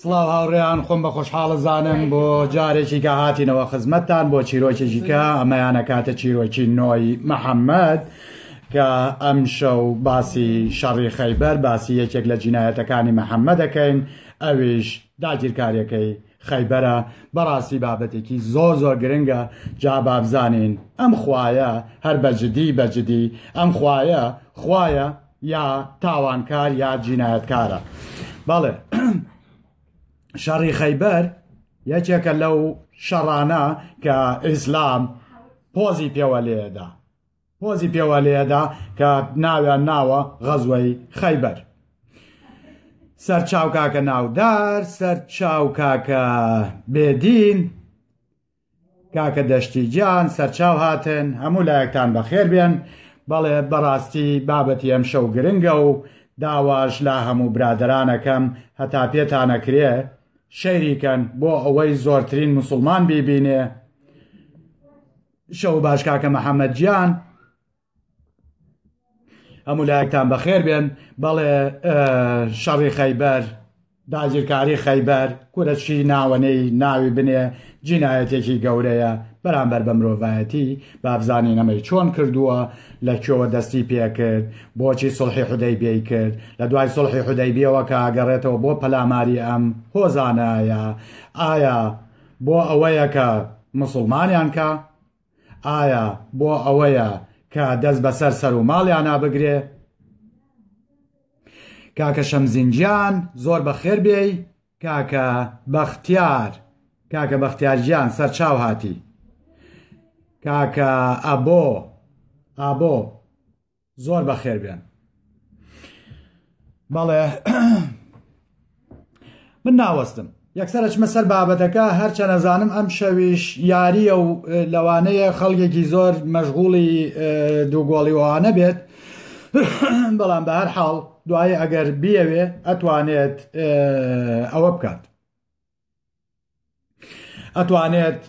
سڵاو هاوڕێیان، خۆم بە خۆشحاڵەزانم بۆ جارێکی کە هاتینەوە خزمەتتان بۆ چیرۆکێکی کە ئەمەیانە کاتە چیرۆکی نۆی محەممەد کە ئەم شەو باسی شەڕی خەیبەر، باسی یەکێک لە جینایەتەکانی محەممەد دەکەین، ئەویش داگیرکاریەکەی خەیبەرە. بەڕاستی بابەتێکی زۆر گرنگە، جا بابزانین ئەم خوایە هەر بەجددی ئەم خوایە یا تاوانکار یا جینایەتکارە. بەڵێ شەڕی خەیبەر یەکێکە لەو شەڕانە کە ئیسلام پۆزی پێوە لێدا کە ناویان ناوە غەزوەی خەیبەر. سەرچاو کاکە ناودار، سەرچاو کاکە بێدین، کاکە دەشتی گیان سەرچاو هاتن، هەموو لایەکتان بەخێر بێن. بەڵێ بەڕاستی بابەتی ئەم شەو گرنگە و داواش لا هەموو برادرانەکەم هەتا پێتانەکرێ شەیریکەن بۆ ئەوەی زۆرترین موسڵمان بیبینێ. شەو باش کاکە محەممەد گیان، هەموو لایەکتان بەخێر بێن. بەڵێ شەڕی خەیبەر، داگیرکاری خەیبەر کورەچی ناوەنەی ناوی بنێ جینایەتێکی گەورەیە بەرامبەر بە مرۆڤایەتی. بابزانین ئەمەی چۆن کردووە، لەکوێوە دەستی پێکرد، بۆچی سڵحی حودەیبیەی کرد، لە دوای سڵحی حودەیبیەوە کە ئاگەڕێتەوە بۆ پەلاماری ئەم هۆزانایە، ئایا بۆ ئەوەیە کە موسڵمانیان کە، ئایا بۆ ئەوەیە کە دەست بەسەر سەر و ماڵیان نابگرێ. کاکە شەمزینگیان زۆر بەخێر بێی، کاکە بەختیار گیان سەرچاو هاتی، کاکە ئابۆ زۆر بەخێر بێن. بەڵێ من ناوەستم یەکسەر ئەچمە سەر بابەتەکە، هەرچە نەزانم ئەم شەویش یاریە و لەوانەیە خەڵکێکی زۆر مەشغوڵی دووگۆڵی وانە بێت. بەڵام بە هەر حاڵ دوایی ئەگەر بیەوێ ئەتوانێت ئەوە بکات، ئەتوانێت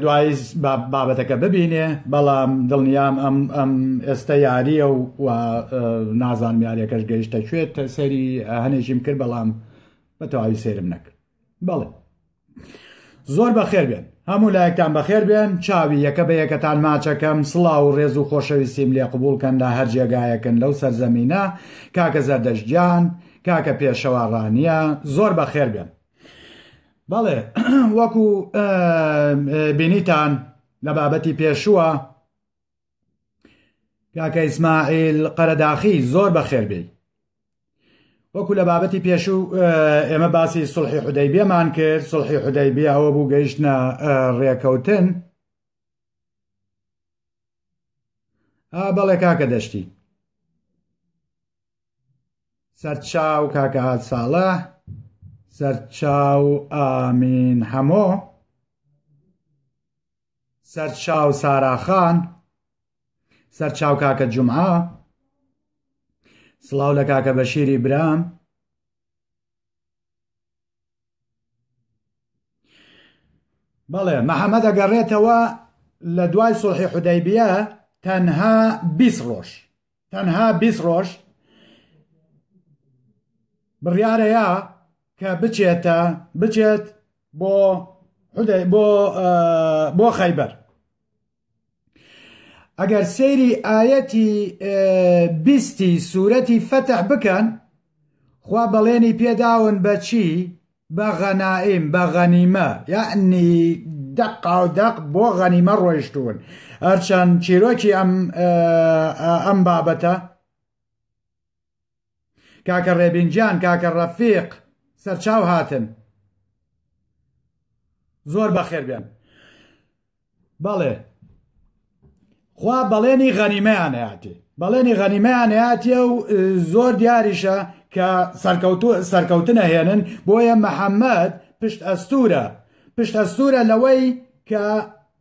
دوایی بابەتەکە ببینێ. بەڵام دڵنیام ئەم ئێستا یاریە و نازانم یاریەکەش گەیشتە کوێت، سەری هەنێژیم کرد بەڵام بەتەواوی سێرم نەکرد. بەڵێ زۆر بەخێر بێن، هەموو لایەکتان بەخێر بێن. چاوی یەکە بە یەکەتان ماچەکەم، سڵاو و ڕێز و خۆشەویستیم لێ قبوڵکەن لە هەر جێگایەکن لەو سەرزەمینە. کاکە زەردەشتگیان، کاکە پێشەوە ڕانیە زۆر بەخێر بێن. بەڵێ وەکو بینیتان لە بابەتی پێشووە، کاکە ئیسماعیل قەرەداخی زۆر بەخێر بێ. وەکو لە بابەتی پێشوو ئێمە باسی سڵحی حودەیبیەمان کرد، سڵحی حودەیبیە ئەوە بوو گەیشتنە ڕێکەوتن. بەڵێ کاکە دەشتی سەرچاو، کاکە هات ساڵح سەرچاو، ئامین هەمۆ سەرچاو، ساراخان سەرچاو، کاکە جومعە سڵاو لە کاکە بەشیری برام. بەڵێ محەممەد ئەگەڕێتەوە لە دوای سڵحی حودەیبیە تەنها 20 ڕۆژ بڕیارەیە کە بچێت بۆ خەیبەر. ئەگەر سەیری ئایەتی 20 سوورەتی فەتح بکەن، خوا بەڵێنی پێداون بە چی؟ بە غەنائیم، بە غەنیمە، یعنی دەق بۆ غەنیمە ڕۆیشتون. هەرچەند چیرۆکی ئەم بابەتە کاکە ڕێبینجان، کاکە ڕەفیق سەرچاو هاتن، زۆر بەخێر بێن. بەڵێ خوا بەڵێنی غەنیمەیان هەیەتێ و زۆر دیاریشە کە سەرکەوتنە هێنن. بۆیە محەممەد پشت ئەستورە لەوەی کە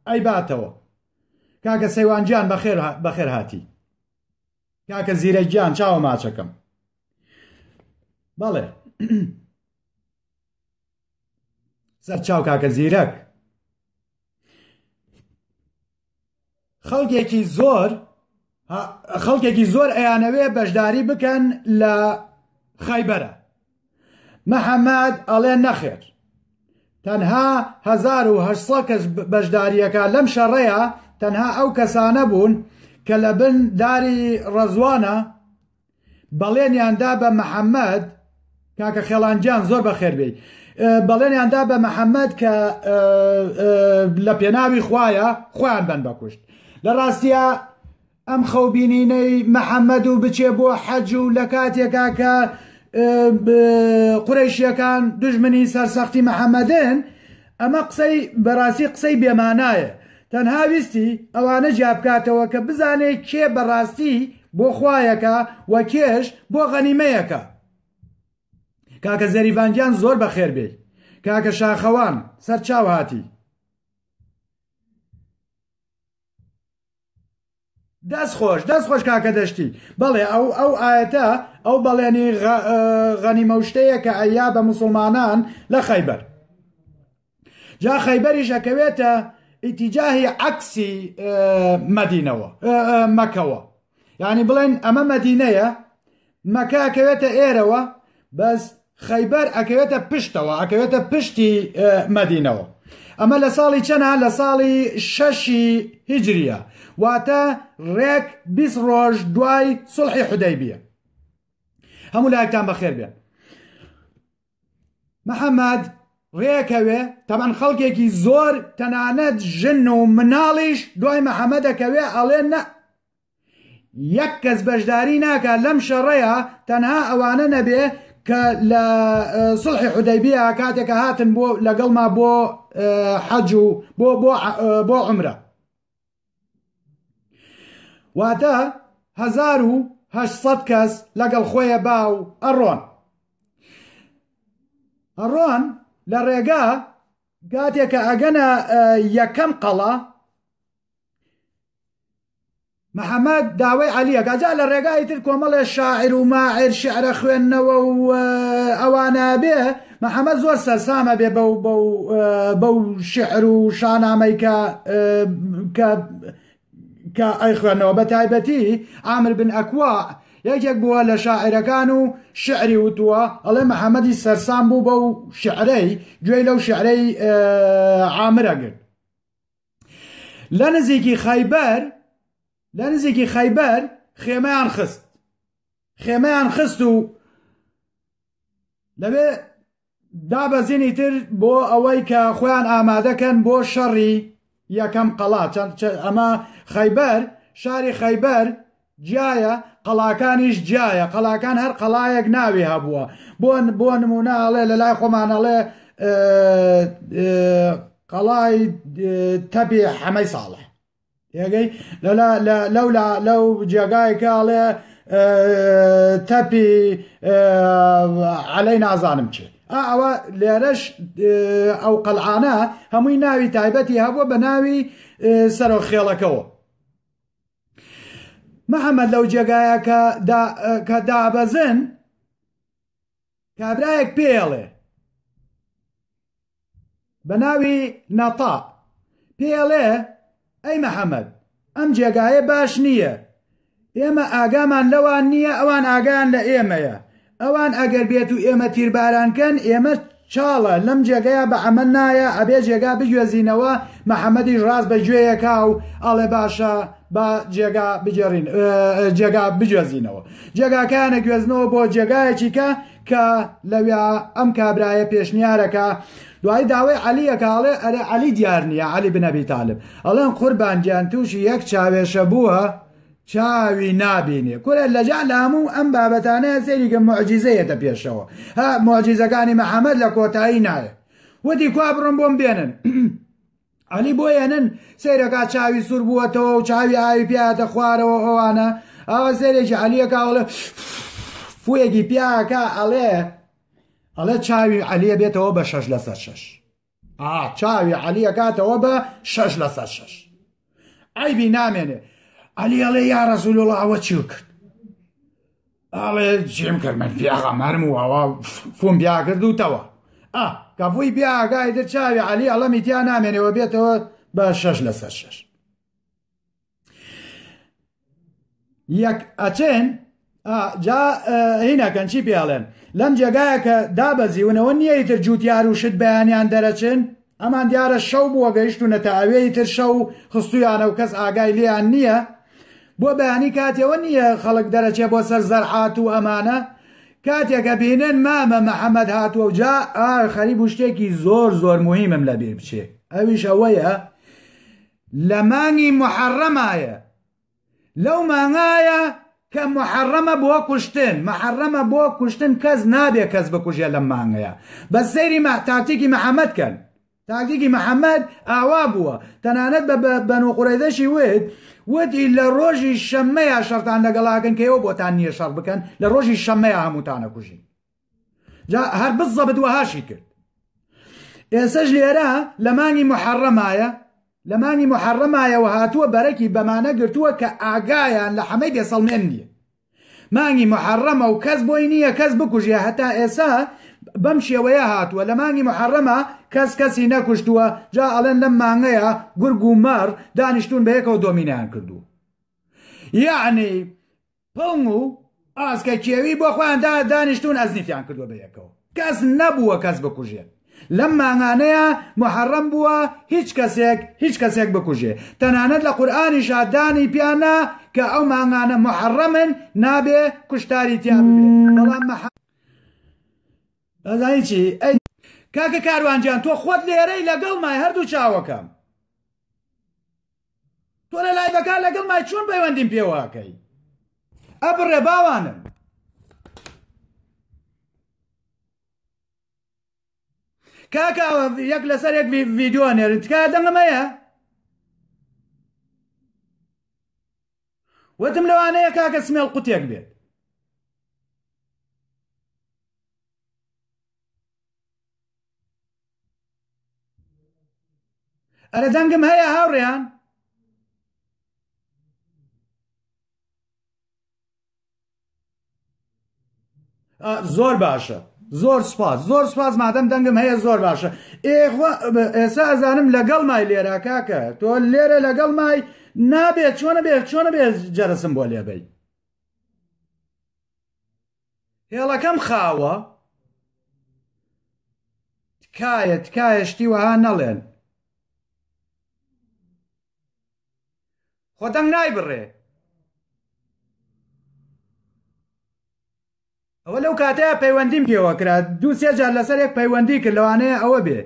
ئەیباتەوە. کاکە سەیوانگیان بەخێر هاتی، کاکە زیرەکگیان چاوە ماچەکەم. بەڵێ سەرچاو کاکە زیرەک، خەڵکێکی زۆر ئەیانەوێ بەشداری بکەن لە خەیبەرە. محەممەد ئەڵێ نەخێر تەنها 1800 کەس بەشداریەکە لەم شەڕەیە تەنها ئەو کەسانە بوون کە لە بن داری ڕەزوانە بەڵێنیاندا بە محەممەد کاکە خێڵانجیان زۆر بەخێربێی بەڵێنیاندا بە محەممەد کە لە پێناوی خوایە خۆیان بن بەکوشت لە ڕاستیە ئەم خەوبینینەی محەممەد و بچێ بۆ حەج و لە کاتێکا کە قورەیشیەکان دوژمنی سەرسەختی محەممەدن ئەمە قسەی بەڕاستی قسەی بێمانایە تەنها ویستی ئەوانە جیابکاتەوە کە بزانێت کێ بەڕاستی بۆ خوایەکە و کێش بۆ غەنیمەیەکە کاکە زەریڤانگیان زۆر بەخێر بێ کاکە شاخەوان سەرچاو هاتی دەست خۆش کاکە دەشتی بەڵێ ئەو ئاەتە ئەو بەڵێنی غەنیمە شتەیە کە ئەیا بە موسڵمانان لە خەیبەر جا خەیبەریش ئەکەوێتە ئیتیجاهی عەکسی مەدینەوە مەکەوە یعنی بڵێن ئەمە مەدینەیە مەکە ئەکەوێتە ئێرەوە بەس خەیبەر ئەکەوێتە پشتەوە ئەکەوێتە پشتی مەدینەوە ئەمە لە ساڵی چەنە لە ساڵی 6 هیجریە واتە ڕێک 20 ڕۆژ دوای سوڵحی حودەیبیە هەموو لایەکتان بەخێر بێن محەممەد ڕێکەوێ تەمان خەڵکێکی زۆر تەنانەت ژن و مناڵیش دوای محەممەد دەکەوێ ئەڵێن نە یەک کەس بەشداری ناکات لەم شەڕەیە تەنها ئەوانە نەبێ کە لە سوڵحی حودەیبیە کاتێکە هاتن بۆ لەگەڵما بۆ حەج و بۆ عومرە واتە 1800 کەس لەگەڵ خۆیە باو ئەڕۆن لە ڕێگا کاتێکە ئەگەنە یەکەم قەڵا محەممەد داوای عەلیەکە جا لە ڕێگای تر کۆمەڵێ شاعر و ماعر شعرە خوێندنەوە و ئەوانە بێ محەممەد زۆر سەرسامە بێ بەو شعر و شانامەی کە ئەی خوێندنەوە بە تایبەتی عامر بن ئەکوا یەکێک بووە لە شاعرەکان و شعری وتووە ئەڵێ محەممەدی سەرسام بوو بەو شعرەی گوێی لەو شعرەی عامرە گرت لە نزیکی خەیبەر خێمەیان خست و لەبێ دابەزینی تر بۆ ئەوەی کە خۆیان ئامادەکەن بۆ شەڕی یەکەم قەڵا ئەمە خەیبەر شاری خەیبەر جایە قەڵاکانیش جایە قەڵاکان هەر قەڵایەک ناوی هەبووە بۆ نمونە ئەڵێ لە لای خۆمان ئەڵێ قەڵای تەپی حەمەی ساڵح یەگەی لەو جێگایەکە ئەڵێ تەپی عەلەی نازانم چێ ئەوە لێرەش ئەو قەلعانە هەمووی ناوی تایبەتی هەبووە بە ناوی سەرۆخێڵەکەوە محەممەد لەو جێگایە کە دابەزن کابرایەک پێڵێ بە ناوی نەتا پێڵێ ئەی محەممەد ئەم جێگایە باش نییە ئێمە ئاگامان لەوان نییە ئەوان ئاگایان لە ئێمەیە ئەوان ئەگەر بێت و ئێمە تیربارانکەن ئێمە چاڵە لەم جێگەیە بە ئەمە نایە ئەبێ جێگا بگوێزینەوە محەممەدیش ڕاست بە گوێیەکا و ئەڵێ باشە بە جێگا بگوێزینەوە جێگاکانە گوێزنەوە بۆ جێگایەکی کە لەوێ ئەم کابرایە پێشنیارەکە دوای داوای عەلیەکە ئەڵێ ئەرێ عەلی دیار نییە عەلی بن ئەبی تاڵب ئەڵێن قوربانگیان تووشی یەک چاوێشە بووە چاوی نابینێ کورە لەجا لە هەموو ئەم بابەتانەیە سەیریکە موعجیزەیەتە پێشەوە موعجیزەکانی محەممەد لە کۆتایی نایە وتی کوا بڕۆم بۆم بێنن عەلی بۆ ئێنن سەیرەکە چاوی سوور بووەتەوە و چاوی ئاوی پیاتە خوارەوە ئەوانە ئەوە سەیرێکی عەلیەکە ئەڵێ فویەکی پیاکە ئەڵێ چاوی عەلیە بێتەوە بە 6/6 چاوی عەلیەکاتەوە بە 6/6 عیبی نامێنێ عەلی ئەڵێ یا ڕەسوول ئەڵڵا ئەوە چی کرد ئەڵێ چیم کرد من پیاغەمبەرم و ئەوە فۆم پیا کردوتەوە کە فوی پیاگای در چاوی عەلی ئەڵە میتیا نامێنێەوە بێتەوە بە 6/6 یەک ئەچێن جا هینا کەن چی پێڵێن لەم جێگایە کە دابەزیونەوە نییە ئیتر جووتیار و شت بەیانیان دەرەچن ئەمان دیارە شەو بووە گەیشتونەتە ئەوێ تر شەو خستویانە و کەس ئاگای لێیان نییە بۆ بەیانی کاتێەوە نییە خەڵک دەرەچێ بۆ سەر زەرعات و ئەمانە کاتێکە بینن مامە مەحەممەد هاتووە و جا خەریب و شتێکی زۆر زۆر مهمم لەبیر بچێ ئەویش ئەوەیە لە مانگی محەڕەمایە لەو مانگایە کە محەڕەمە بۆ کوشتن محەڕەمە بۆ کوشتن کەس نابێ کەس بکوژێ لەم مانگەیە بە سەیری تاکتیکی محەممەد کەن تاکتیکی محەممەد ئاوا بووە تەنانەت بە بەنو قورەیزەشی وتی لە ڕۆژی شەممەیە شەرتان لەگەڵاکەن کە ئێوە بۆتان نییە شەڕ بکەن لە ڕۆژی شەممەیە هەمووتانە کوژین جا هەر بزەبت وەهاشی کرد ئێسەش لێرە لە مانگی محەڕەمایە لە مانگی محەڕەمایەوە هاتووە بەرەکی بەمانە گرتووە کە ئاگایان لە حەمەی بێسەڵمێن نییە مانگی محەڕەمە و کەس بۆی نییە کەس بکوژێ هەتا ئێسا بەم شێوەیە هاتووە لە مانگی محەڕەمە کەس کەسی نەکوشتووە جا ئەڵێن لەم مانگەیە گورگ و مەڕ دانیشتون بە یەکەوە دۆمینیان کردووە یعنی پڵنگ و ئاسکە کێوی بۆ خۆیان دانیشتون ئەزنیفیان کردووە بە یەکەوە کەس نەبووە کەس بکوژێ لەم مانگانەیە محەڕەم بووە هیچ کەسێک بکوژێ تەنانەت لە قورئانی شادانی پیانە کە ئەو مانگانە محەڕەمن نابێ کوشتاری تیا ببێ بەڵام ئەزانی چی ئەی کاکە کاروانجان تۆ خۆت لێرەی لەگەڵ مای هەردوو چاوەکەم تۆ لە لایڤەکە لەگەڵ مای چۆن پەیوەندیم پێوەکەی ئەبڕێ باوانم کاکە یەک لەسەر یەک ڤیدیۆ نێرن تکایە دەنگەمەیە وتم لەوانەیە کاکە سمێڵ قوتێک بێت ئەرە دەنگم هەیە هاوڕێیان زۆر باشە زۆر سپاس مادەم دەنگم هەیە زۆر باشە ئێستا ئەزانم لەگەڵ مای لێرە کاکە تۆ لێرە لەگەڵ مای نابێت چۆنە بێت جەرسم بۆ لێبەی هێڵەکەم خاوە تکایە شتی وەها نەڵێن خۆ دەنگ نایبڕێ ئەوە لەو کاتەیە پەیوەندیم پێوە کرا دوو سێ جار لەسەر یەک پەیوەندی کرد لەوانەیە ئەوە بێ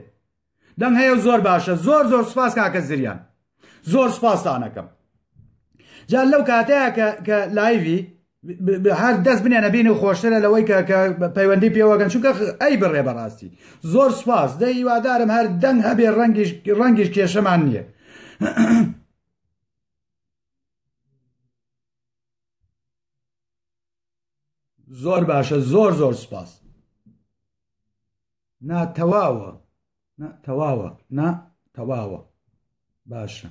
دەنگ هەیە زۆر باشە زۆر سوپاس کاکە زریان زۆر سوپاستانەکەم جا لەو کاتەیە کە لایڤی هەر دەست بنێنە بین و خۆشترە لەوەی کە پەیوەندی پێوەکەن چونکە ئەی بڕێ بەڕاستی زۆر سوپاس دەی هیوادارم هەر دەنگ هەبێ ڕەنگیش کێشەمان نییە زۆر باشە زۆر سوپاس تەواوە باشە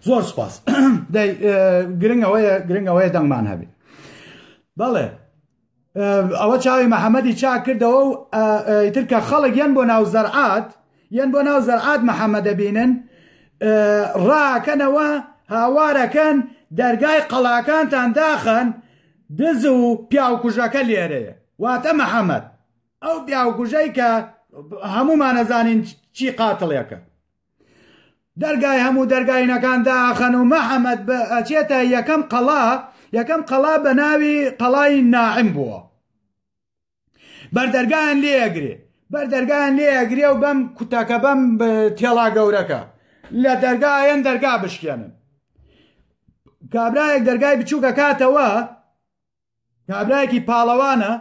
زۆر سوپاس دەی گرنگەوەیە دەنگمان هەبێ بەڵێ ئەوە چاوی مەحەممەدی چاک کردەوە و ئیتر کە خەڵک یان بۆ ناو زەرعات مەحەممەد دەبینن ڕاکەنەوە هاوارەکەن دەرگای قەڵاکانتان داخەن دز و پیاوکوژەکە لێرەیە واتە مەحەممەد ئەو پیاوکوژەی کە هەمومان نەزانین چی قاتڵێکە دەرگای هەموو دەرگاینەکان داخەن و مەحەممەد ئەچێتە یەکەم قەڵا بە ناوی قەڵای ناعیم بووە بەردەرگایان لێەگرێ و بەم کوتەکە بەم تێڵا گەورەکە لە دەرگایەن دەرگا بشکێنن کابرایەک دەرگای بچووکە کاتەوە کابرایەکی پاڵەوانە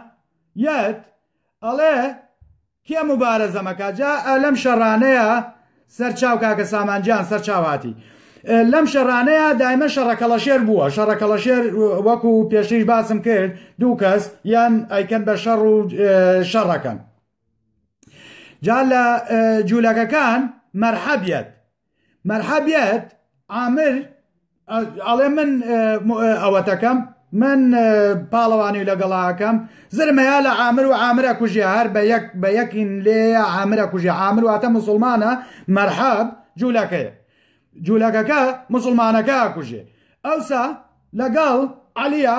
یەت ئەڵێ کێ مبارەزەمەکە جا لەم شەڕانەیە سەرچاو کاکە سامانجیان سەرچاواتی لەم شەڕانەیە دایمە شەڕەکەڵەشێر بووە شەڕەکەڵەشێر وەکو پێشتریش باسم کرد دوو کەس یان ئەیکەن بە شەڕ و شەڕەکەن جا لە جوولەکەکان مەرحەبیەت عامر ئەڵێ من ئەوەتەکەم من پاڵەوانی لەگەڵاکەم زرمەیە لە عامر و عامرە کوژێ هەر بە یەکین لێ عامرە کوژێ عامر واتە موسڵمانە مەرحەب جوولەکەکە موسڵمانەکە کوژێ ئەوسا لەگەڵ عەلیە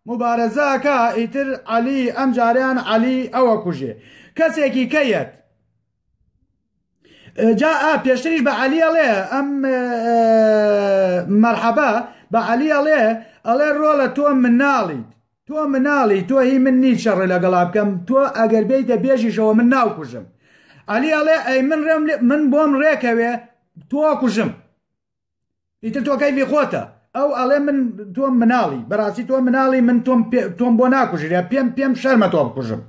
مبارزەکە ئیتر عەلی ئەم جاریان عەلی ئەوە کوژێ کەسێکی کەیەت جا پێشتریش بە عەلی ئەڵێ ئەم مەرحەبە بە عەلی ئەڵێ ڕۆڵە تۆ مناڵی تۆ هی من نیت شەڕێ لەگەڵا بکەم تۆ ئەگەر بیتە بێژیشەوە من ناوکوژم عەلی ئەڵێ ئەی من بۆم ڕێکەوێ تۆ کوژم ئیتر تۆ کەیفی خۆتە ئەو ئەڵێ من تۆم مناڵی بەڕاستی تۆ مناڵی من تۆم بۆ ناکوژرێ پێم شەرمە تۆ بکوژم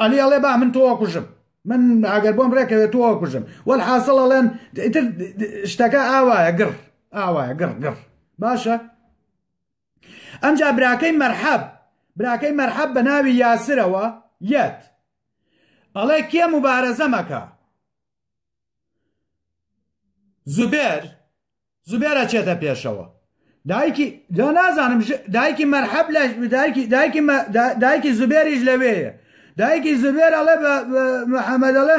عەلی ئەڵێ با من تۆ کوژم من ئەگەر بۆم ڕێکەوێت تۆ کوژم وەلحاصڵ ئەڵێن ئیتر شتەکە ئاوایە گڕ باشە ئەمجا براکەی مەرحەب بە ناوی یاسرەوە یەت ئەڵێ کێ مبارەزە مەکە زوبێرە چێتە پێشەوە نازانم دایکی مەرحەب دایکی زوبێریش لەوێیە دایکی زوبێر ئەڵێ بە محەممەد ئەڵێ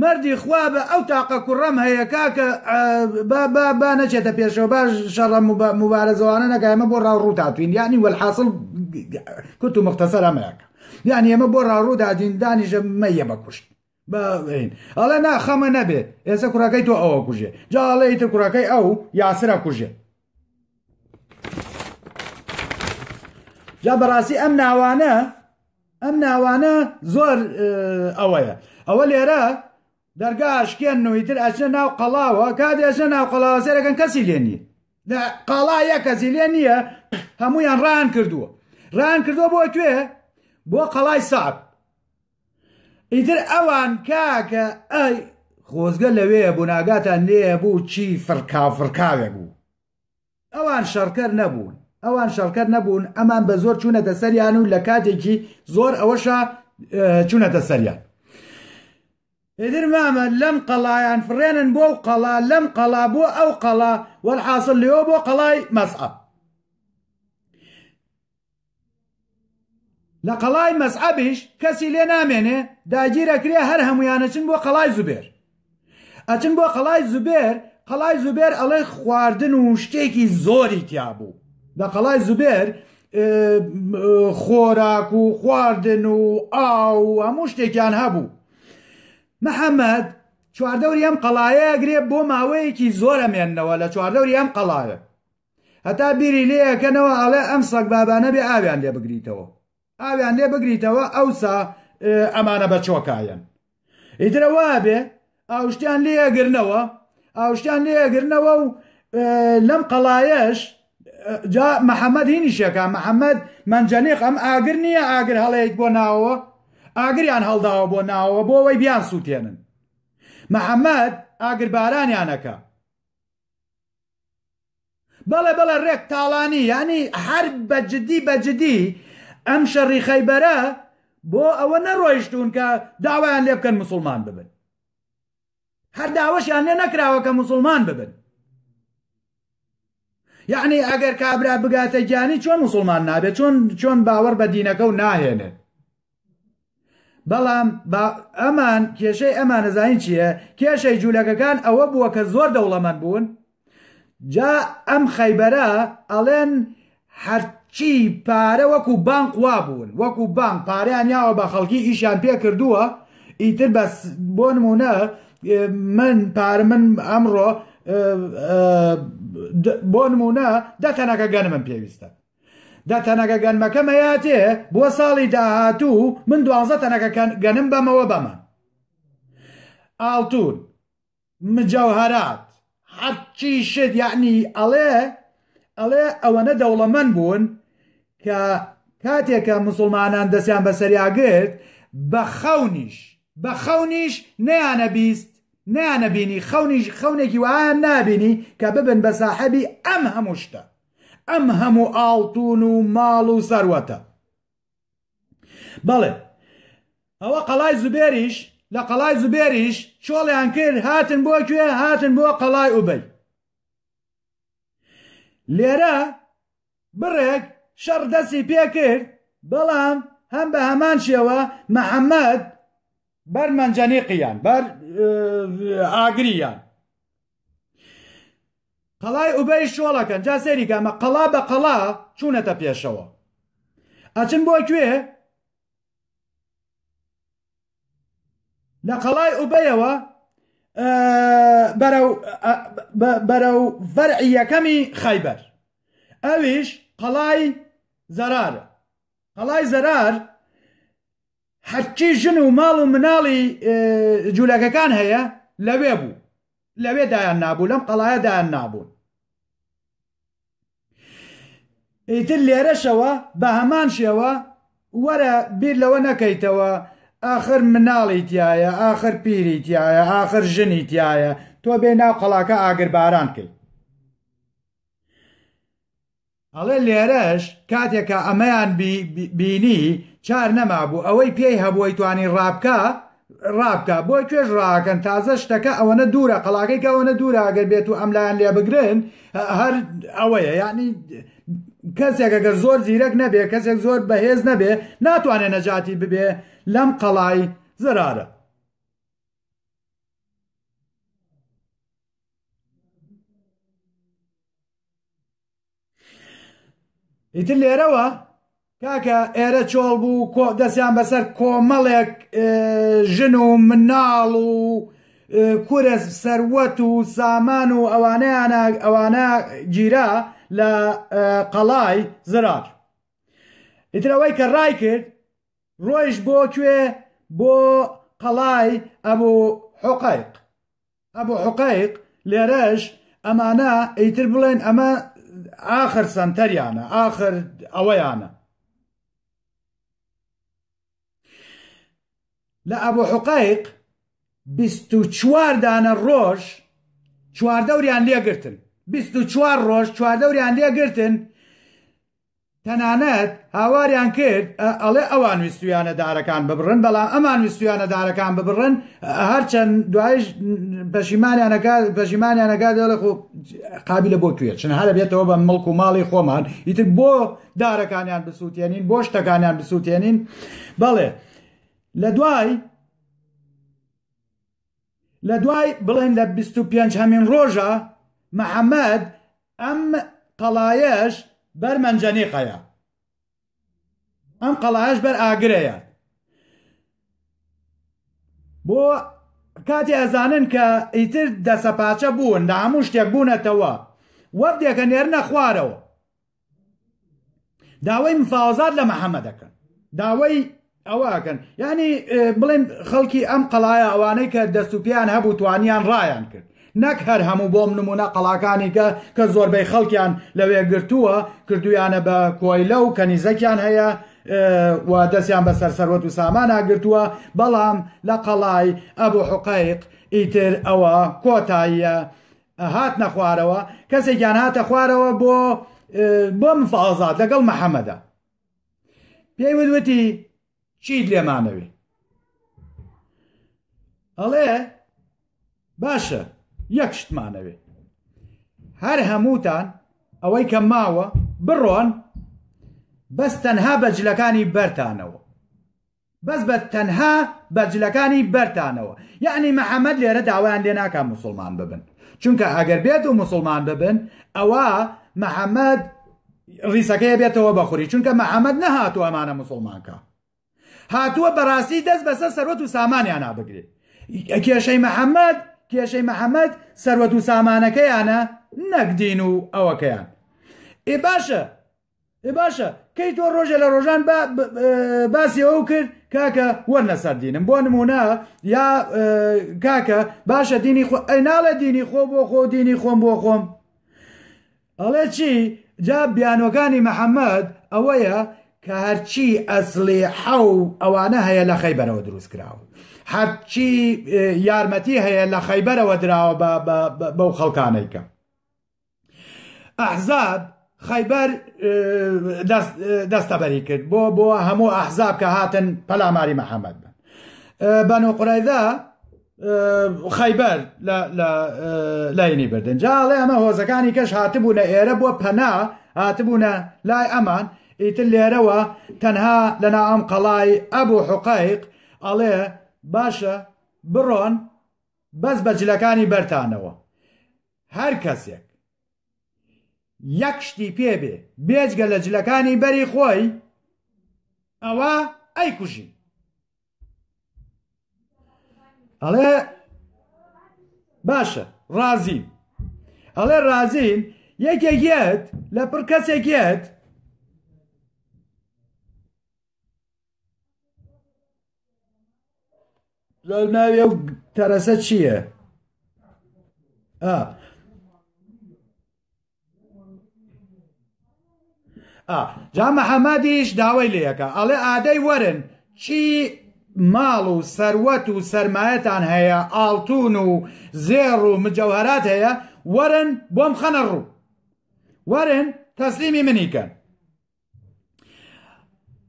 مەردی خوابە ئەو تاقە کوڕەم هەیە کاکە با نەچێتە پێشەوە باش شەڕە مبارەزەوانە نەکە ئێمە بۆ ڕاوڕوو داتوین یعنی وەلحاصڵ کوت و مختصەر ئەمەیەکە یعنی ئێمە بۆ ڕاوڕوو دادین دانیشە مەیە بەکوشت ئەڵێ نا خەمە نەبێ ئێستا کوڕەکەی تۆ ئەوە کوژێ جا ئەڵێ ئیتر کوڕەکەی ئەو یاسرە کوژێ جا بەڕاستی ئەم ناوانە زۆر ئەوەیە ئەوە لێرە دەرگاشکێن و ئیتر ئەچنە ناو قەڵاوە کاتی ئەچنە ناو قەڵاوە سێرەکەن کەسی لێ نییە لە قەڵایە کەسی لێ نییە هەموویان ڕان کردووە بۆ کوێ بۆ قەڵای سعب ئیتر ئەوان کاکە ئەی خۆزگە لەوێ بوو ناگاتان لێ بوو چی فرکاوێک بوو ئەوان شەڕکەر نەبوون ئەمان بە زۆر چوونەتە سەریان و لە کاتێکی زۆر ئەوەشە چوونەتە سەریان ئیتر مامە لەم قەڵایان فڕێنن بۆ قەڵا لەم قەڵا بۆ ئەو قەڵا وەلحاصڵ لێەوە بۆ قەڵای مەسعەب لە قەڵای مەسعەبیش کەسی لێ نامێنێ داگیرەکرێ هەر هەمویانە چن بۆ قەڵای زوبێر ئەچن بۆ قەڵای زوبێر ئەڵێ خواردن و شتێکی زۆری تیا بوو لە قەڵای زوبێر خۆراک و خواردن و ئاو و هەموو شتێکیان هەبوو محەممەد چواردەوری ئەم قەڵایە ئەگرێ بۆ ماوەیەکی زۆر ئەمێننەوە لە چواردەوری ئەم قەڵایە هەتا بیری لێەکەنەوە ئەڵێ ئەم سەگ بابانە بێ ئاویان لێ بگریتەوە ئەوسا ئەمانە بە چۆکایەن ئیترەوە بێ ئاوشتیان لێگرنەوە و لەم قەڵایەش جا محەممەد هینیشەکە محەممەد منجەنیق ئەم ئاگر نییە ئاگر هەڵەیەک بۆ ناوەوە ئاگریان هەڵداوە بۆ ناوەوە بۆ ئەوەی بیان سووتێنن محەممەد ئاگر بارانیانەکە بەڵێ ڕێک تاڵانی ینی هەر بەجددی ئەم شەڕی خەیبەرە بۆ ئەوە نەڕۆیشتون کە داوایان لێ بکەن موسڵمان ببن هەر داوەشیان لێ نەکراوە کە موسڵمان ببن یعنی ئەگەر کابرا بگاتە گیانی چۆن موسڵمان نابێت چۆن باوەڕ بە دینەکە و ناهێنێت بەڵام ئەمان کێشەی ئەمانە زانین چییە کێشەی جوولەکەکان ئەوە بووە کە زۆر دەوڵەمەند بوون جا ئەم خەیبەرە ئەڵێن هەرچی پارە وەکو بانک وا بوون وەکو بانک پارەیان یاوە بە خەڵکی ئیشیان پێ کردووە ئیتر بەس بۆ نمونە من ئەمڕۆ بۆ نمونە 10 تەنەکە گەنمم پێویستە 10 تەنەکە گەنمەکەم هەیەتێ بۆ ساڵی داهاتوو من 12 تەنەکە گەنم بەمەوە بەمان ئاڵتون مجەوهەرات هەرچی شت یعنی ئەڵێ ئەوەنە دەوڵەمەند بوون کە کاتێکە موسڵمانان دەستیان بەسەریاگرت بە خەونیش نەیانەبینی خەونێکی وایە نابینی کە ببن بە ساحەبی ئەم هەموو شتە ئەم هەموو ئاڵتون و ماڵ و سەروەتە بەڵێ ئەوە لە قەڵای زوبێریش چۆڵیان کرد هاتن بۆ کوێ هاتن بۆ قەڵای ئوبەی لێرە بڕێک شەڕ دەستی پێ کرد بەڵام هەم بە هەمان شێوە محەممەد بەر منجەنیقیان بەر ئاگریان قەڵای ئوبەی شۆڵەکەن جا سەیری کەمە قەڵا بە قەڵا چوونەتە پێشەوە ئەچن بۆ کوێ لە قەڵای ئوبەیەوە بەرەو فەرعی یەکەمی خەیبەر ئەویش قەڵای زەرارە قەڵای زەرار هەرچی ژن و ماڵ و مناڵی جوولەکەکان هەیە لەوێ بوو لەوێ دایان نابوو لەم قەڵایە دایان نابوون ئیتر لێرەشەوە بە هەمان شێوە وەرە بیر لەوە نەکەیتەوە ئاخر مناڵی تایە ئاخر پیری تایە ئاخر ژنی تایە تۆ بێ ناو قەڵاکە ئاگرباران کەی ئەڵێ لێرەش کاتێکە ئەمەیان بینی چار نەمابوو ئەوەی پێی هەبووی توانی ڕابکە بۆی کوێژ ڕاکەن تازە شتەکە ئەوەنە دوورە قەڵاکەی کە ئەوەنە دوورە ئەگەر بێت و ئەملایان لێ بگرن هەر ئەوەیە یعنی کەسێک ئەگەر زۆر زیرەک نەبێ کەسێک زۆر بەهێز نەبێ ناتوانێت نەجاتی ببێ لەم قەڵای زەرارە ئیتر لێرەوە کاکە ئێرە چۆڵ بوو دەستیان بەسەر کۆمەڵێک ژن و مناڵ و کورە سەروەت و سامان و ئەوانە گیرا لە قەڵای زرار ئیتر ئەوەی کە ڕای کرد ڕۆیش بۆ کوێ بۆ قەڵای ئەبوو حوقەیق لێرەش ئەمانە ئیتر بڵێن ئەمە ئاخر سەنتەریانە ئاخر ئەوەیانە لە ئەبوو حوقەیق 24 دانە ڕۆژ چواردەوریان لێگرتن 24 ڕۆژ چواردەوریان لێگرتن تەنانەت هاواریان کرد ئەڵێ ئەوان ویستویانە دارەکان ببڕن بەڵام ئەمان ویستویانە دارەکان ببڕن هەرچەند دوایش پەشیمانیانەکات دەڵێ خۆ قابلە بۆ کوێ چن هەرە بێتەوە بە مڵک و ماڵی خۆمان ئیتر بۆ دارەکانیان بسووتێنین بۆ شتەکانیان بسووتێنین بەڵێ لە دوای بڵێن لە 25 هەمین ڕۆژە محەممەد ئەم قەڵایەش بەر مەنجەنیقەیە ئەم قەڵایەش بەر ئاگرەیە بۆ کاتی ئەزانن کە ئیتر دەسەپاچە بوون لە هەموو شتێک بوونەتەوە وەردێکە نێرنە خوارەوە داوای مفاوەزات لە محەممەد دەکەن داوای ئەوەکەن یعنی بڵێن خەڵکی ئەم قەڵایە ئەوانەی کە دەست و پیان هەبوو توانیان ڕایان کرد نەک هەر هەموو بۆم نمونە قەڵاکانی کە زۆربەی خەڵکیان لەوێ گرتووە کردویانە بە کۆیلە و کەنیزەکیان هەیە و دەستیان بەسەر سەروەت و سامان ئاگرتووە بەڵام لە قەڵای ئەبوو حوقەیق ئیتر ئەوە کۆتاییە هاتنە خوارەوە کەسێکیان هاتە خوارەوە بۆ مفاوەزات لەگەڵ محەممەدە پێی وتی چیت لێمانەوێ ئەڵێ باشە یەک شتمانەوێ هەر هەمووتان ئەوەی کە ماوە بڕۆن بەس تەنها بەجلەکانی بەرتانەوە بەس بە تەنها بەجلەکانی بەرتانەوە یعنی محەممەد لێرە داوایان لێ ناکات موسڵمان ببن چونکە ئەگەر بێت و موسڵمان ببن ئەوە محەممەد ڕیسەکەی بێتەوە بەخوری چونکە محەممەد نەهاتووە ئەمانە موسڵمانکە هاتووە بەڕاستی دەست بەسەر سەروەت و سامانیان نابگرێت کێشەی محەممەد سەروەت و سامانەکەیانە نەکدین و ئەوەکەیان باشە کەی تۆ ڕۆژە لە ڕۆژان باسی ئەو کرد کاکە وەرنە سەر دینم بۆ نمونە یا کاکە باشە دینی خۆ ئەی ناڵێ دینی خۆ بۆ خۆ دینی خۆم بۆ خۆم ئەڵێ چی جا بیانۆکانی محەممەد ئەوەیە کە هەرچی ئەسلیحە و ئەوانە هەیە لە خەیبەرەوە دروست کراوە هەرچی یارمەتی هەیە لە خەیبەرەوە دراوە بەو خەڵکانەیکە ئەحزاب خەیبەر دەستەبەری کرد بۆ هەموو ئەحزاب کە هاتن پەلاماری محەممەد بن بەنو قورەیزە خەیبەر لایەنی بردن جاڵێ ئەمە هۆزەکانی کەش هاتبوونە ئێرە بۆ پەنا هاتبوونە لای ئەمان ئیتر لێرەوە تەنها لەنا ئەم قەڵای ئەبوو حوقەیق ئەڵێ باشە بڕۆن بەس بەجلەکانی بەرتانەوە هەر کەسێک یەک شتی پێبێ بێجگە لە جلەکانی بەری خۆی ئەوە ئەیکوژی ئەڵێ باشە ڕازین ئەڵێ ڕازین یەکێکیت لە پڕ کەسێکیت لە ناوێ و تەرەسە چییە؟ جا مەحەممەدیش داوای لێەکە ئەڵێ ئادەی وەرن چی ماڵ و سەروەت و سەرمایەتان هەیە ئاڵتون و زێڕ و مجەوهرات هەیە وەرن بۆم خەنە ڕوو وەرن تەسلیمی منیکەن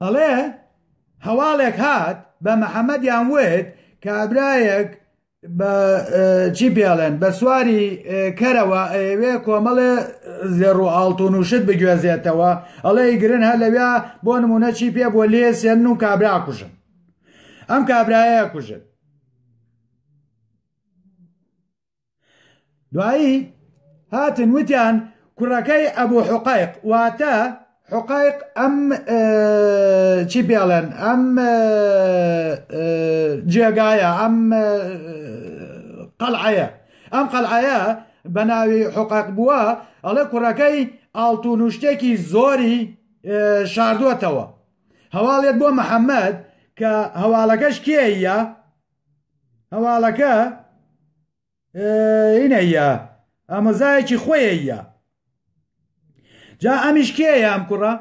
ئەڵێ هەواڵێک هات بە مەحەممەدیان وێت کابرایەک بە چی پێڵێن بە سواری کەرەوە ئەوێ کۆمەڵێ زێڕ و ئاڵتون و شت بگوێزێتەوە ئەڵێ گرن هە لەوێ بۆ نمونە چی پێ بۆ لێ سێن و کابرا کوژن ئەم کابرایە کوژن دوایی هاتن وتیان کوڕەکەی ئەبوو حوقەیق واتە حوقەیق ئەم چی پێڵێن ئەم جێگایە ئەم قەلعەیە بە ناوی حوقەیق بووە ئەڵێ کوڕەکەی ئاڵتون و شتێکی زۆری شاردووەتەوە هەواڵێت بۆ مەحەممەد کە هەواڵەکەش کێیە هەواڵەکە اینەیە ئامۆزایەکی خۆیەیە جا ئەمیش کێیە ئەم کوڕە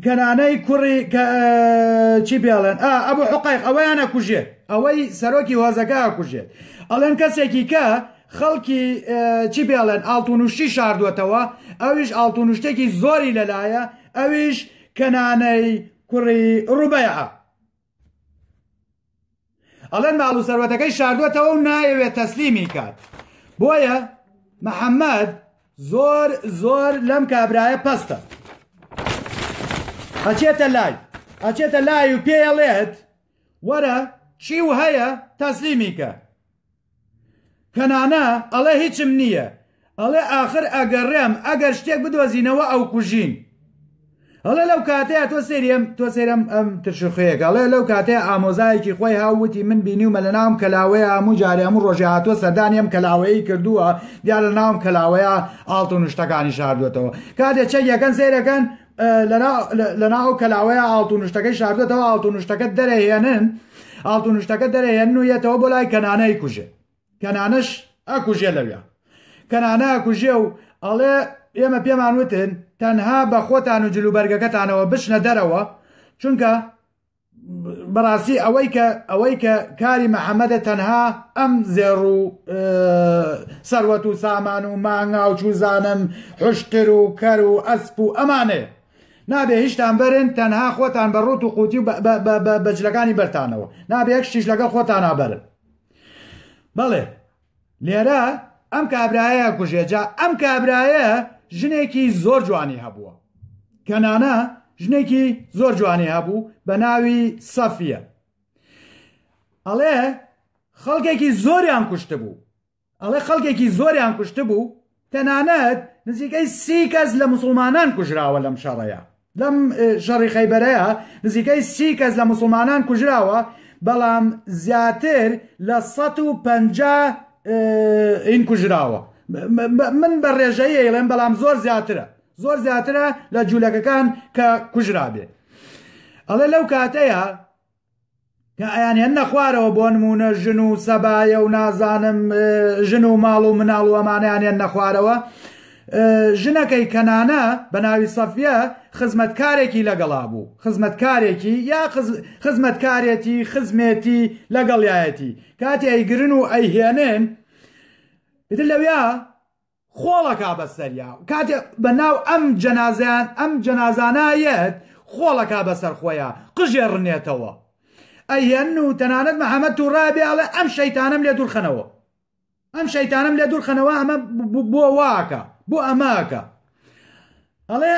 کەنانەی کوڕی چی پێڵێن ئەبوو حوقەیق ئەوەیان ئەکوژێت ئەوەی سەرۆکی هۆزەکە ئەکوژێت ئەڵێن کەسێکی کە خەڵکی چی پێڵێن ئاڵتونوشتی شاردووەتەوە ئەویش ئاڵتونوشتێکی زۆری لەلایە ئەویش کەنانەی کوڕی ڕوبەیە ئەڵێن ماڵ و سەروەتەکەی شاردووەتەوە و نایەوێت تەسلیمی کات بۆیە مەحەممەد زۆر لەم کابرایە پەستە ئەچێتە لای و پێڵێت وەرە چی و هەیە تەسلیمی کە کەنانە ئەڵێ هیچم نییە ئەڵێ ئاخر ئەگەڕێم ئەگەر شتێک بدۆزینەوە ئەو کوژین ئەڵێ لەو کاتەیە تۆ سێرم ئەم ترشخەیەک ئەڵێ لەو کاتەیە ئامۆزایەکی خۆی هاووتی من بینیومە لە ناوم کەلاوەیە هەموو جارێ هەموو ڕۆژێ هاتووە سەردانی ئەم کەلاوەیەی کردووە دیار لە ناوم کەلاوەیە ئاڵتون و شتەکانی شاردوێتەوە کاتێک چەکیەکەن سیرەکەن لە ناو کەلاوەیە ئاڵتون و شتەکەی شاردوێتەوە ئاڵتون و شتەکە دەرەهێنن ئاڵتون و شتەکە دەرەهێنن و یەتەوە بۆ لای کەنانەی کوژێ کەنانەش ئەکوژێ لەوێ کەنانە ئەکوژێ و ئەڵێ ئێمە پێمان وتن تەنها بە خۆتان و جلوبەرگەکەتانەوە بچنە دەرەوە چونکە بەڕاستی ئەوەی کە کاری مەحەممەدە تەنها ئەم زێڕ و سەروەت و سامان و مانگا و چوزانم حشتر و کەر و ئەسپ و ئەمانێ نابێ هیچتان بەرن تەنها خۆتان بە ڕوت و قوتی و بەجلەکانی بەرتانەوە نابێ یەک شتیش لەگەڵ خۆتان نابەرن بەڵێ لێرە ئەم کابرایە کوژێجا ئەم کابرایە ژنێکی زۆر جوانی هەبووە کەنانە ژنێکی زۆر جوانی هەبوو بە ناوی سەفیە ئەڵێ خەڵکێکی زۆریان کوشتە بوو تەنانەت نزیکەی 30 کەس لە مسلمانان کوژراوە لەم شەڕەیە لەم شەڕی خەیبەرەیە نزیکەی 30 کەس لە مسلمانان کوژراوە بەڵام زیاتر لە 150 این کوژراوە من بە ڕێژەیە ئێڵێم بەڵام زۆر زیاترە لە جوولەکەکان کە کوژرابێ ئەڵێ لەو کاتەیە کە ئەیان هێنە خوارەوە بۆ نمونە ژن و سەبایە و نازانم ژن و ماڵ و مناڵ و ئەمانەیان هێنە خوارەوە ژنەکەی کەنانە بە ناوی سەفیە خزمەتکارێکی لەگەڵا بوو خزمەتکارێکی یا خزمەتکارێتی خزمێتی لەگەڵایەتی کاتی ئەیگرن و ئەیهێنن ئیتر لەوێ خۆڵەکا بەسەریا کاتێ بەناو ئەم جەنازانایەت خۆڵەکا بەسەر خۆیە قژێڕنێتەوە ئەیهێن و تەنانەت مەحەممەد تووڕای بێڵێ ئەم شەیتانم لێ دوورخەنەوە ئەمە بۆ واکە بۆ ئەماکە ئەڵێ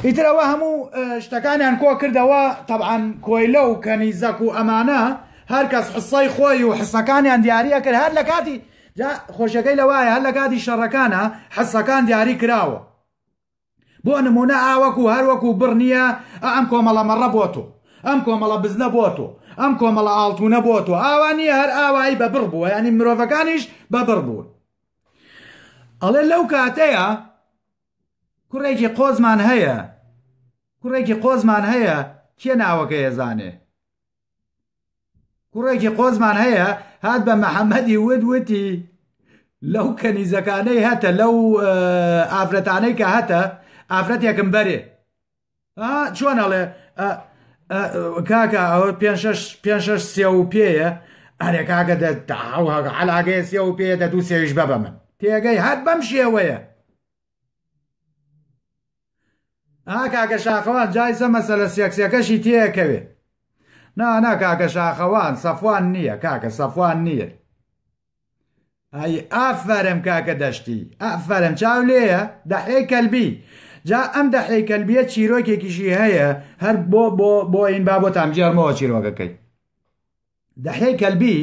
ئیترەوە هەموو شتەکانیان کۆ کردەوە تەبعاً کۆیلە و کەنیزەک و ئەمانە هەر کەس حسەی خۆی و حسەکانیان دیاریە کرد هەر لە کاتی جا خۆشەکەی لەوایە هەر لە کاتی شەڕەکانە حەسەکان دیاری کراوە بۆ نمونە ئاوەکو هەروەکو بڕ نییە ئەم کۆمەڵە مەڕە بۆ تۆ ئەم کۆمەڵە بزنە بۆ تۆ ئەم کۆمەڵە ئاڵتونە بۆ تۆ ئاوا نییە هەر ئاوایی بە بڕ بووە ینی مرۆڤەکانیش بە بڕ بوون ئەڵێ لەو کاتەیە کوڕێکی قۆزمان هەیە کوڕێکی قۆزمان هەیە کێ ناوەکە ێزانێ کوڕێکی قۆزمان هەیە هات بە محەممەدی وتی لەو کەنیزەکانەی هەتە لەو ئافرەتانەی کە هەتە ئافرەتێکم بەرێ چۆن ئەڵێ کاکە ئەوە پێ6 سێ و پێیە ئەرێ کاکە عەلاگەیە سێ و پێیە دە دوو سێویش بە من تێگەی هەت بەم شێوەیە کاکە شاخەوان جایسە مەسەلە سێکسەکەشی تێکەوێ نا کاکە شاخەوان سەفوان نییە کاکە سەفوان نییە ئای ئافەرم کاکە دەشتی ئافەرم چاو لێیە دەحەی کەلبی جا ئەم دەحەی کەلبیە چیرۆکێکیشی هەیە هەر بۆ این بابۆتان جێرمەوە چیرۆکەکەی دەحەی کەلبی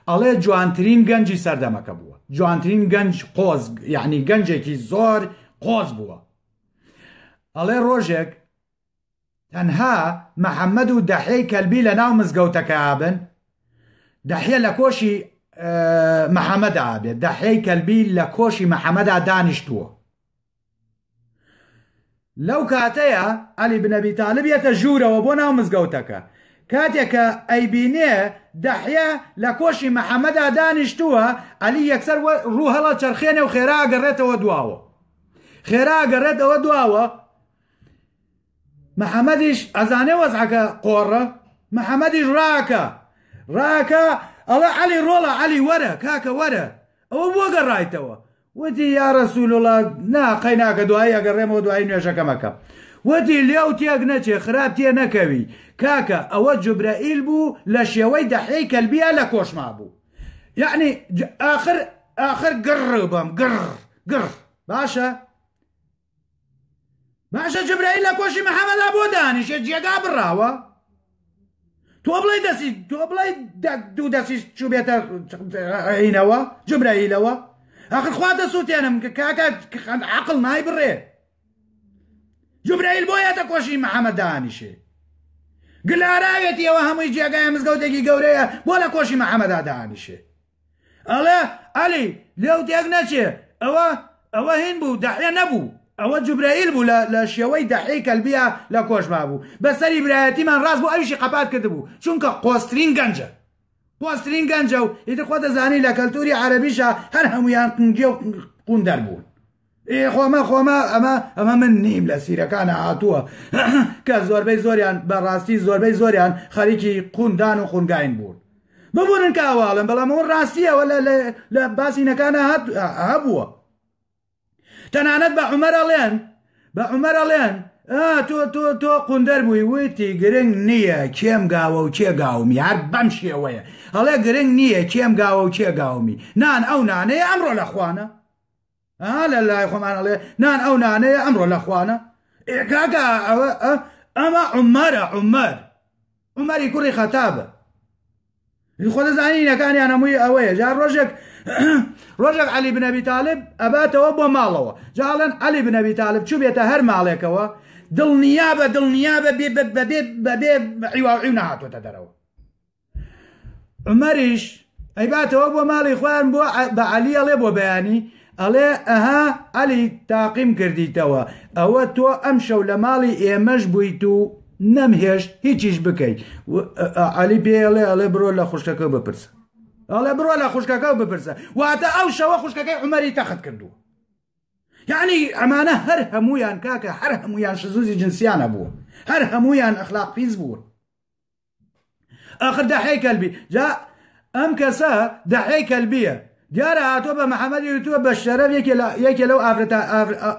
ئەڵێ جوانترین گەنجی سەردەمەکە بووە جوانترین گەنج قۆز یعنی گەنجێکی زۆر قۆز بووە ئەڵێ ڕۆژێک تەنها محەممەد و دەحەی کەلبی لە ناو مزگەوتەکە ئابن دەحێ لە کۆشی محەممەدا ئابێت دەحەی کەلبی لە کۆشی محەممەدا دانیشتووە لەو کاتەیە عەلی بن ئەبی تاڵیب یەتە ژوورەوە بۆ ناو مزگەوتەکە کاتێککە ئەیبینێ دەحیە لە کۆشی محەممەدا دانیشتووە عەلی یەکسەر ڕوو هەڵە چرخێنێ و خێرا گەڕێتەوە دواوە خێرا گەڕێتەوە دواوە محەممەدیش ئەزانێ وەزعەکە قۆڕە محەممەدیش ڕاکە ئەڵێ عەلی ڕۆڵە عەلی وەرە کاکە وەرە ئەوە بۆ گەڕایتەوە وتی یا ڕەسوولڵڵا ناقەی ناکە دوایی ئەگەڕێمەوە دوایی نوێژەکەمەکە وتی لێو تێک نەچێ خراپ تێ نەکەوی کاکە ئەوە جوبرەئیل بوو لە شێوەی دەحەی کەلبیە لە کۆشما بوو یعنی ئاخر گڕ بەم گڕ باشە جبرائیل لە کۆشی محەممەدا بۆ دانیشێت جێگا بڕاوە تۆ بڵێ دوو دەستی چوو بێتە عینەوە جبرائیلەوە ئاخر خواتە سووتێنم کاکە عەقڵ نای بڕێ جبرائیل بۆیەتە کۆشی محەممەد دانیشێ گلاراوێتیەوە هەمووی جێگای مزگەوتێکی گەورەیە بۆ لە کۆشی محەممەدا دانیشێ ئەڵێ عەلی لێو تێک نەچێ ئەوە هین بوو دەحێ نەبوو ئەوە جوبرائیل بوو لە شێوەی دەحەی کەلبیە لە کۆشما بوو بەسەری برایەتیمان ڕاست بوو ئەویشی قەپات کرد بوو چونکە قۆسترین گەنجە و ئیتر خۆ دەزانی لە کەلتوری عەرەبیشە هەر هەمویان قنگێ و قوندەر بوون خۆمە ئەمە من نیم لە سیرەکانە هاتووە کە زۆربەی زۆریان خەریکی قوندان و قونگاین بوون ببوونن کە ئەواڵن بەڵام ئەوە ڕاستیەوە لە باسینەکانە هەبووە تەنانەت بە عومەر ئەڵێن تۆ قوندەر بووی وتی گرنگ نییە کێم گاوە و کێ گاومی هەر بەم شێوەیە هەڵێ گرنگ نییە کێم گاوە و کێ گاومی نان ئەو نانەیە ئەمڕۆ لە خوانە لە لای خۆمان ئەڵێ نان ئەو نانەیە ئەمڕۆ لە خوانە کاکە ئەمە عومەری کوڕی خەتابە خۆ دەزانی نەکانیان هەمووی ئەوەیە جا ڕۆژێک عەلی بن ئەبی تاڵیب ئەباتەوە بۆ ماڵەوە جاڵێن عەلی بن ئەبی تاڵیب چوو بێتە هەر ماڵێکەوە دڵنیا بەبێ عیواعی نەهاتوۆتە دەرەوە عومەریش ئەیباتەوە بۆ ماڵی خۆیان بە عەلی ئەڵێ بۆ بەیانی ئەڵێ ئەها عەلی تاقیم کردیتەوە ئەوە تۆ ئەم شەو لە ماڵی ئێمەش بوویت و نەمهێشت هیچیش بکەیت عەلی پێ ئەڵێ بڕۆ لە خوشکەکە بپرسە بڕۆ لە خوشکەکە بپرسە واتە ئەو شەوە خوشکەکەی عومەری تەخت کردووە یعنی ئەمانە هەر هەمویان کاکە هەر هەمویان شزوزی جنسیانە بووە هەر هەمویان ئەخلاق پیس بوون ئاخر دەحەی کەلبی جا ئەم کەسە دەحەی کەلبیە دیارە هاتۆ بە محەممەدی وتووە بە شەرەف یەکێ لەو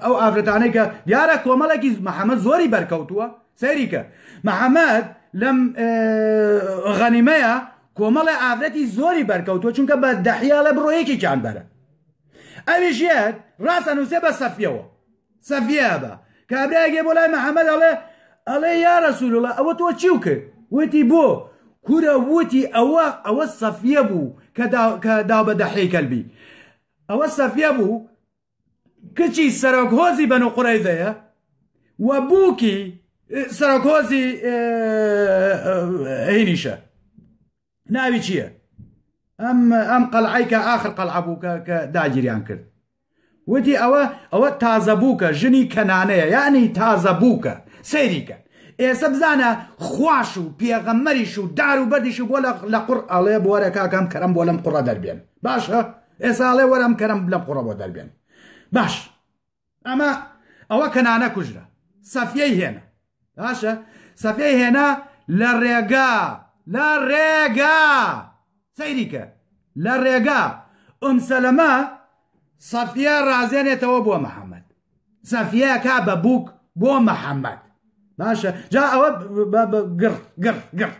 ئەو ئافرەتانەی کە دیارە کۆمەڵێکی محەممەد زۆری بەرکەوتووە سەیریکە محەممەد لەم غەنیمەیە کۆمەڵی ئافرەتی زۆری بەرکەوتووە چونکە بە دەحیاڵە بڕۆیەکیان بەرە ئەویشیت ڕاستە نووسێ بە سەفیە بە کابراگێ بۆ لای محەممەد ئەڵێ یا ڕەسوولڵڵا ئەوە تۆ چی کرد وتی بۆ کورە وتی ئەوە سەفیە بوو کە داو بە دەحەی کەلبی ئەوە سەفیە بوو کچی سەرۆکهۆزی بەنو قورەیزەیە و بووکی سەرۆکهۆزی هینیشە ناوی چییە ئەم قەلعەی کە ئاخر قەلعە بوو کە داگیریان کرد وتی ئەوە تازە بووکە ژنی کەنانەیە یعنی تازە بووکە سەیریکە ئێستا بزانە خوش و پێغەمبەریش و دار و بەردیش و بۆ لە قوڕ ئەڵێ بۆ وەرە کاکەم کەرەم بۆ لەم قوڕە دەربێن باشە ئێستا ئەڵێ وەرەم کەرەم لەم قوڕە بۆ دەربێن باش ئەمە ئەوە کەنانە کوژرە سەفیەی هێنا باشە سەفیەی هێنا لە ڕێگا سەیریکە لە ڕێگا سەلەمە سەفیە ڕازێنێتەوە بۆ محەممەد سەفیە کا بە بووک بۆ محەممەد باشە جا ئەوە گڕ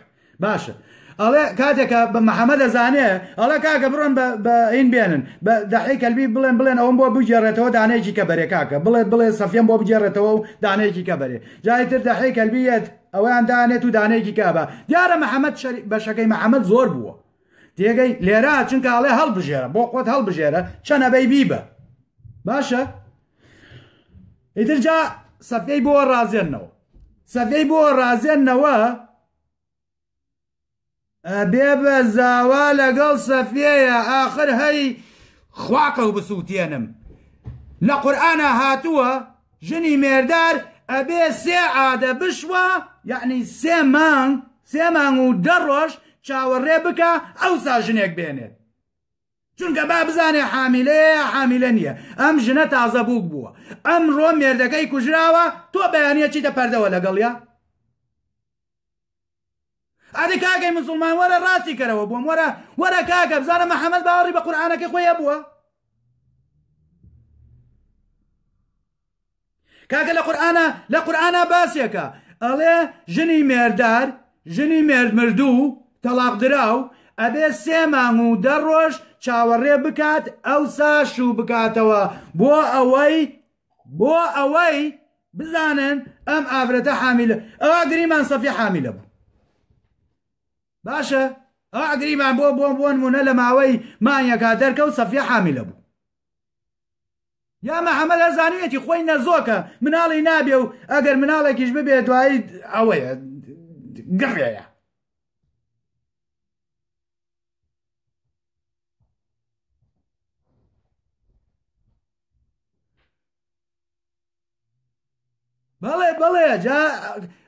باشە ئەڵێ کاتێکە بە محەممەد دەزانێ ئەڵێ کاکە بڕۆن بە ئین بێنن بە دەحەی کەلبی بڵێن ئەوم بۆ بگێڕێتەوە دانەیەکی کە بەرێ کاکە بڵێ سەفیەم بۆ بگێڕێتەوە و دانەیەکی کە بەرێ جایتر دەحەی کەلبیەت ئەویان دانێت و دانەیەکی کابە دیارە محەممەد بەشەکەی محەممەد زۆر بووە تێگەی لێرە چونکە ئەڵێ هەڵبژێرە بۆ خۆت هەڵبژێرە چەنەبەی بیبە باشە ئیتر جا سەفیەی بۆ ڕازێننەوە بێ بە زاوا لەگەڵ سەفیەیە ئاخر هەی خواکە و بسووتێنم لە قورئانە هاتووە ژنی مێردار ئەبێ سێ عادە بشوە یعنی سێ مانگ و 10 ڕۆژ چاوەڕێ بکە ئەوسا ژنێک بێنێت چونکە با بزانێ حامیلە نییە ئەم ژنە تازە بووک بووە ئەمڕۆ مێردەکەی کوژراوە تۆ بەیانیە چیتە پەردەوە لەگەڵیا ئادی کاکەی مسلمان وەرە ڕاستی کەرەوە بووم وەرە کاکە بزانە محەممەد باوەڕی بە قورئانەکەی خۆیە بووە کاکە لە قورئانە باسێکە ئەڵێ ژنی مێرد مردوو تەلاق دراو ئەبێ 3 مانگ و 10 ڕۆژ چاوەڕێ بکات ئەوسا شوو بکاتەوە بۆ ئەوەی بزانن ئەم ئافرەتە حامیلە ئەوە گریمان سەفیە حامیلە بوو باشە ئەوە گریمان بۆ نمونە لە ماوەی مانگێکا دەرکەوت سەفیە حامیلە بوو یا محەممەد ئەزانوێتی خۆی نەزۆکە مناڵی نابێ و ئەگەر مناڵێکیش ببێت دوایی ئەوەیە گڕێیە بەڵێ جا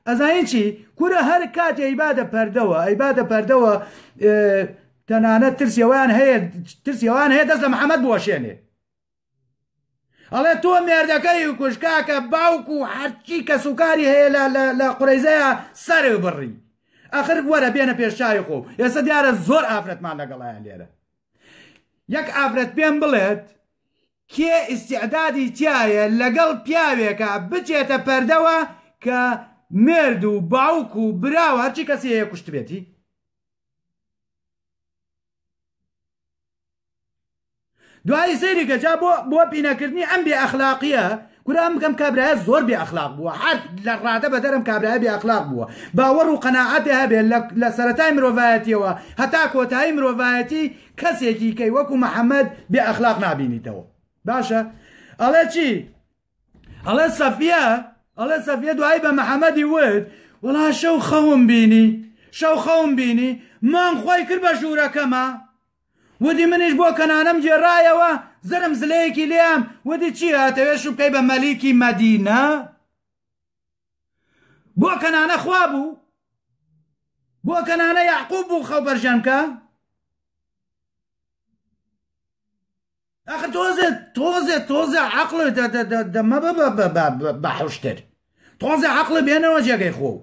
ئەزانین چی کورە هەر کاتێ ئەیبادە پەردەوە تەنانەت ترسیەوەیان هەیە دەست لە محەممەد بوەشێنێ ئەڵێ تۆ مێردەکەی و کوشکاکە باوک و هەرچی کە سوکاری هەیە لە قورەیزەیە سەرێ بڕی ئاخر وەرە بێنە پێشچاوی خۆ ئێستا دیارە زۆر ئافرەتمان لەگەڵایان لێرە یەک ئافرەت پێم بڵێت کێ ئیستیعدادی تایە لەگەڵ پیاوێکە بچێتە پەردەوە کە مێرد و باوک و براو هەرچی کەسی هەیە کوشت بێتی دوایی سەیریکە جا بۆ پینەکردنی ئەم بێ ئەخلاقیە کورە ئەم بکەم کابرایە زۆر بێ ئەخلاق بووە هەر لە ڕادە بەدەرم کابرایە بێ ئەخلاق بووە باوەڕ و قەناعەتێ هەبێ لە سەرەتای مرۆڤایەتیەوە هەتا کۆتایی مرۆڤایەتی کەسێکی کەی وەکو محەممەد بێ ئەخلاق نابینیتەوە باشە ئەڵێ چی ئەڵێ سەفیە دوایی بە محەممەدی وت وەڵا شەو خەوم بینی مان خۆی کرد بە ژوورەکەمە ودی منیش بۆ کەنانەم گێڕایەوە زرم زلەیەکی لێم ودی چی هاتەوێ شوبکەی بە مەلیکی مەدینە بۆ کەنانە خوا بوو بۆ کەنانە یعقوب بوو خەو بەرژەمکە آخر تۆزێ عەقڵ دەمە بە حوشتر تۆزێ عەقڵ بێنەوە جێگەی خۆ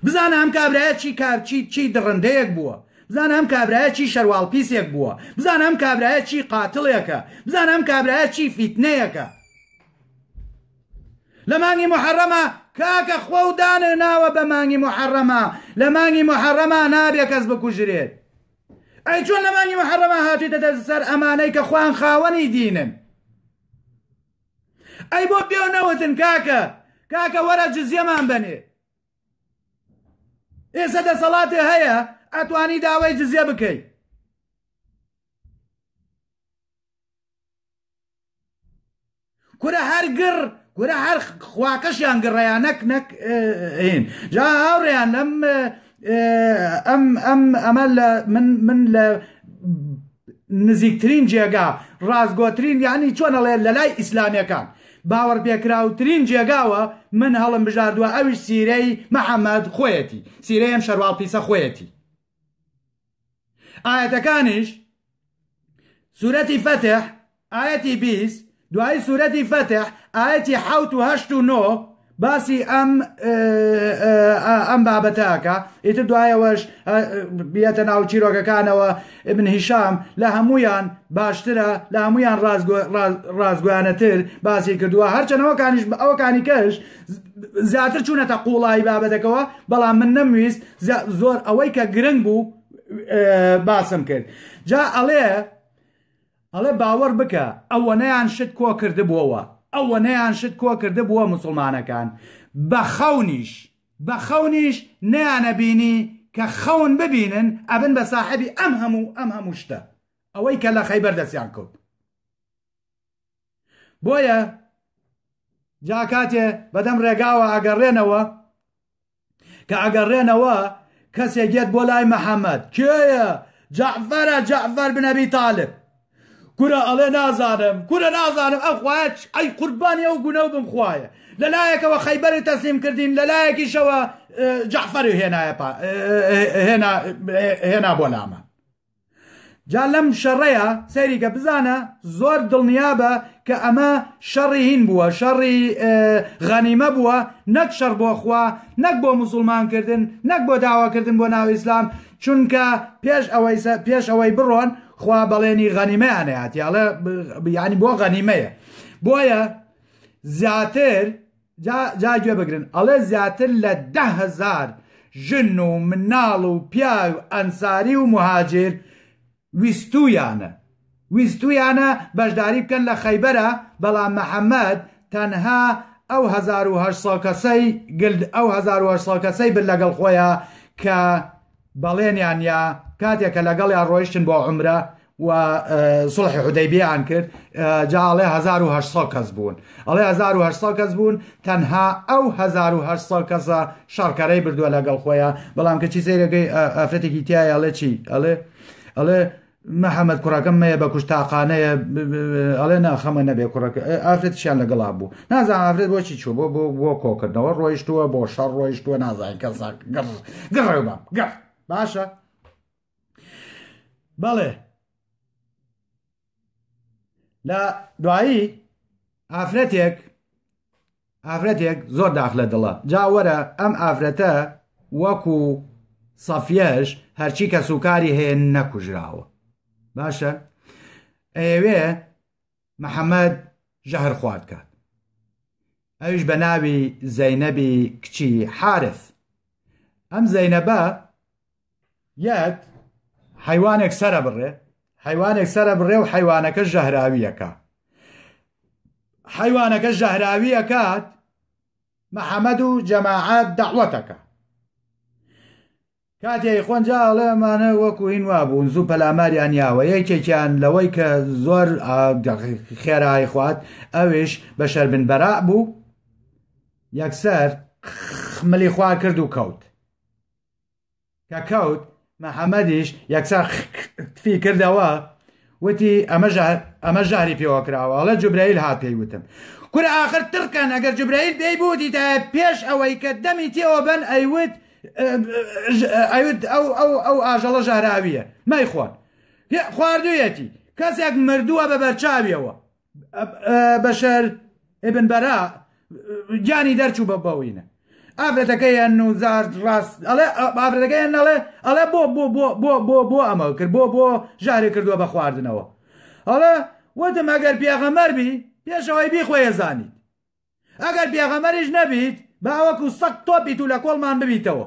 بزانە ئەم کابرایە چی دڕندەیەک بووە بزانە ئەم کابرایە چی شەروال پیسێک بووە بزانە ئەم کابرایە چی قاتڵێکە بزانە ئەم کابرایە چی فیتنەیەکە لە مانگی محەرەمە کاکە خۆ و دانە ناوە بە مانگی محەرەمە لە مانگی محەرەمە نابێ کەس بکوژرێت ئەی چۆن لە مانگی محەرەمە هاتوویتە دەست سەر ئەمانەی کە خوان خاوەنی دینن ئەی بۆ پێو نەوتن کاکە وەرە جزیەمان بەنێ ئێستا دەسەڵاتێ هەیە ئەتوانی داوای جزیە بکەیت کورە هەر گڕ کورە هەر خواکەشیان گڕیان نەک هین جا هاوڕێیان ئەمە من لە نزیکترین جێگا ڕازگۆترین یعنی چۆنەڵێ لە لای ئیسلامیەکان باوەڕ پێکراوترین جێگاوە من هەڵم بژاردووە ئەویش سیرەی مەحەممەد خۆیەتی سیرەی ئەم شەروال پیسە خۆیەتی ئاەتەکانیش سورەتی فەتح ئاەتی 20 دوای سورەتی فەتح ئاەتی 7 و 8 و 9 باسی ئەم بابەتەکە ئیتر دوایەوەش بێتە ناو چیرۆکەکانەوە ابن هیشام لە هەمویان باشترە لە هەمویان ڕازگویانەتر باسی کردووە هەرچەنەوەکانیش ئەوەکانی کەش زیاتر چوونەتە قوڵایی بابەتەکەەوە بەڵام من نەمویست زۆر ئەوەی کە گرنگ بوو باسم کرد جا ئەڵێ باوەڕ بکە ئەوەنەیان شت کۆ کردبووەوە ئەوەنەیان شت کۆ کردبووە مسلمانەکان بە خەونیش نەیانە بینی کە خەون ببینن ئەبن بە ساحەبی ئەم هەموو شتە ئەوەی کە لە خەیبەر دەستیان کەوت بۆیە جا کاتێ بەدەم ڕێگاوە ئەگەڕێنەوە کە ئەگەڕێنەوە کەسێک گێت بۆ لای مەحەممەد کێیە جەعفەرە جەعفەر بن ئەبی تاالب کورە ئەڵێ نازانم ئەو خوایە ئەی قوربانی ئەو گونە و بم خوایە لەلایەکەوە خەیبەری تەسلیم کردین لەلایەکیشەوە جەعفەری هێنا بۆ لامە جا لەم شەڕەیە سەیری کە بزانە زۆر دڵنیابە کە ئەمە شەڕی هین بووە شەڕی غەنیمە بووە نەک شەڕ بۆ خوا نەک بۆ موسڵمانکردن نەک بۆ داواکردن بۆ ناو ئیسلام چونکە پێش ئەوەی بڕۆن خوا بەڵێنی غەنیمەیان هەیەتی ئەڵێ یعنی بۆ غەنیمەیە بۆیە زیاتر جا گوێ بگرن ئەڵێ زیاتر لە 10,000 ژن و مناڵ و پیاو و ئەنساری و مهاجر ویستویانە بەشداری بکەن لە خەیبەرە بەڵام مەحەممەد تەنها ئەو 1800 کەسەی بر لەگەڵ خۆیە کە بەڵێنیان یا کاتێکە لەگەڵیان ڕۆیشتن بۆ عومرە و سڵحی حودەیبیەیان کرد جاڵێ 1800 کەس بوون ئەڵێ 1800 کەس بوون تەنها ئەو 1800 کەسە شەڕکەرەی بردووە لەگەڵ خۆیە بەڵام کەچی سەیرەکەی ئافرەتێکی تایە ئەڵێ چی ئەڵێ مەحەممەد کوڕەکەم مەیە بە کوشتاقانەیە ئەڵێ ناخەمە نەبێ کوڕەکە ئافرەتیشیان لەگەڵا بوو نازان ئافرێت بۆچی چوو بۆ کۆکردنەوە ڕۆیشتووە بۆ شەڕ ڕۆیشتووە نازان کەسا گەڕێ گەڕ باشە بەڵێ لە دوایی ئافرەتێک زۆر داخلە دڵە جاوەرە ئەم ئافرەتە وەکو سەفیەش هەرچی کە سوکاری هەیە نەکوژراوە باشە ئەوێ مەحەممەد ژەهر خوارد کات ئەویش بە ناوی زەینەبی کچی حارث ئەم زەینەبە یەک حیوانێک سرە بڕێ و حیوانەکە ژەهراویەکات مەحەممەد و جەماعەت دەعوەتەکە کاتێ خۆنجا ئەڵێمانە وەکو هین وابوون زوو پەلاماریان یاوە یەکێکیان لەوەی کە زۆر خێرایی خوات ئەویش بە شەربن بەراء بوو یەکسەر خملی خوار کرد و کەوت مەحەممەدیش یەکسەر تفی کردەوە وتی ئەمە ژاری پێوە کراوە ئەڵە جوبرەیل هات پێی وتم کورە ئاخر تڕکەن ئەگەر جوبرەیل پێی بووتی تا پێش ئەوەی کە دەمی تێوە بن ئەیوت ئەو ئاژەڵە ژەهراویە مای خوان خواردوویەتی کەسێک مردووە بە بەرچاویەوە بەشەر ئێبن بەراء گیانی دەرچوو بە بەوینە ئافرەتەکەیان نوزار ڕاست ئافرەتەکەیان ئەڵێ بۆ ئەمە کرد بۆ ژارێ کردووە بە خواردنەوە ئەڵێ وتم ئەگەر پێغەمبەر بی پێشەوەی بیخۆیە زانیت ئەگەر پێغەمبەریش نەبیت باوەکو سەق تۆپیت و لە کۆڵمان ببیتەوە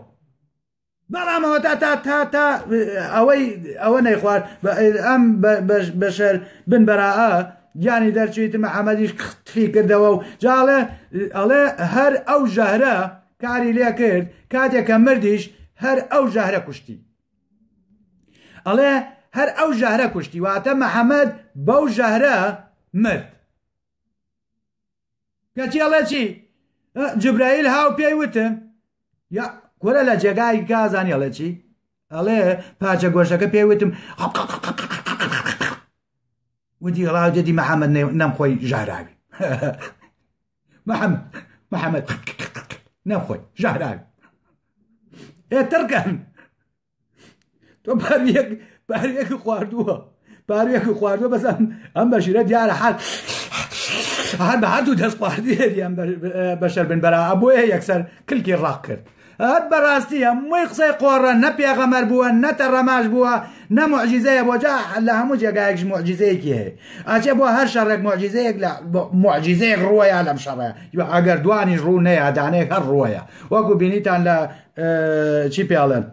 بەڵامەوە تا ئەوە نەیخوارد ئەم بەشەر بن بەراءە گیانی دەرچویت مەحەممەدیش تفی کردەوە و جاڵێ ئەڵێ هەر ئەو ژەهرە کاری لێ کرد کاتێکە مردیش هەر ئەو ژەهرە کوشتی ئەڵێ هەر ئەو ژەهرە کوشتی واتە مەحەممەد بەو ژەهرە مرد کەچی ئەڵێ چی جبرائیل هاو پێی وتم یا گۆرە لە جێگای کازانی ئەڵێ چی ئەڵێ پاچە گۆشتەکە پێی وتم ودی ڕاو دەدی محەممەد نەمخۆی ژاراوی محەممەد نەمخۆی ژاراوی تڕکەن تۆ پارویەکی خواردووە پارویەکی خواردووە بەس ئەم بەشیرە دیارە هەر بە هەردوو دەست خواردیێتی ئەم بەشەر بن بەرا بۆیە یەکسەر کلکی ڕاق کرد هەر بەڕاستی هەمووی قسەی قۆڕە نە پێغەمەر بووە نە تەڕەماش بووە نە موعجیزەیە بۆ جا لە هەموو جێگایەکش موعجیزەیەکی هەیە ئاچێ بۆ هەر شەڕێک موعجیزەیەک لە موعجیزەیەک ڕوویە لەم شەڕەیە ئەگەر دوانیش ڕوو نەیە دانەیەک هەر ڕوویە وەکو بینیتان لە چی پێڵێن